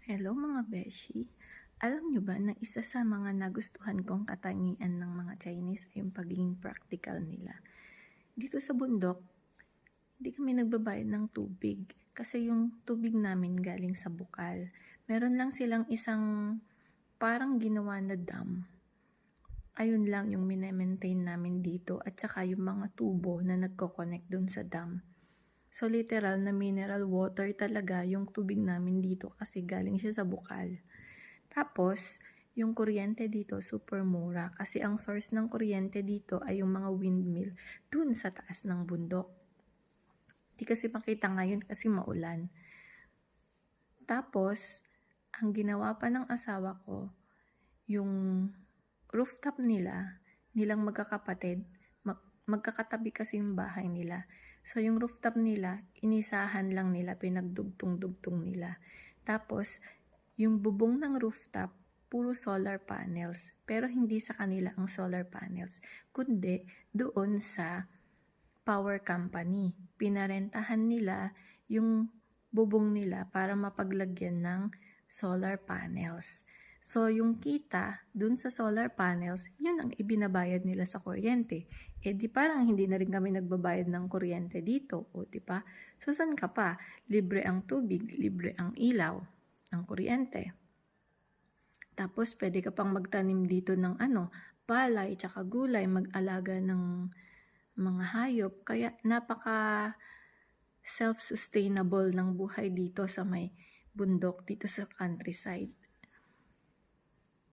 Hello mga beshi! Alam nyo ba na isa sa mga nagustuhan kong katangian ng mga Chinese ay yung pagiging practical nila? Dito sa bundok, hindi kami nagbabayad ng tubig kasi yung tubig namin galing sa bukal. Meron lang silang isang parang ginawa na dam. Ayun lang yung minemaintain namin dito at saka yung mga tubo na nagko-connect dun sa dam. So literal na mineral water talaga yung tubig namin dito kasi galing siya sa bukal. Tapos, yung kuryente dito super mura kasi ang source ng kuryente dito ay yung mga windmill dun sa taas ng bundok. Di kasi makita ngayon kasi maulan. Tapos, ang ginawa pa ng asawa ko, yung rooftop nilang magkakapatid, magkakatabi kasi yung bahay nila. So, yung rooftop nila, inisahan lang nila, pinagdugtong-dugtong nila. Tapos, yung bubong ng rooftop, puro solar panels. Pero hindi sa kanila ang solar panels, kundi doon sa power company. Pinarentahan nila yung bubong nila para mapaglagyan ng solar panels. So, yung kita dun sa solar panels, yun ang ibinabayad nila sa kuryente. Eh di parang hindi na rin kami nagbabayad ng kuryente dito, o di ba? So, saan ka pa? Libre ang tubig, libre ang ilaw, ang kuryente. Tapos, pwede ka pang magtanim dito ng palay, tsaka gulay, mag-alaga ng mga hayop. Kaya, napaka self-sustainable ng buhay dito sa may bundok, dito sa countryside.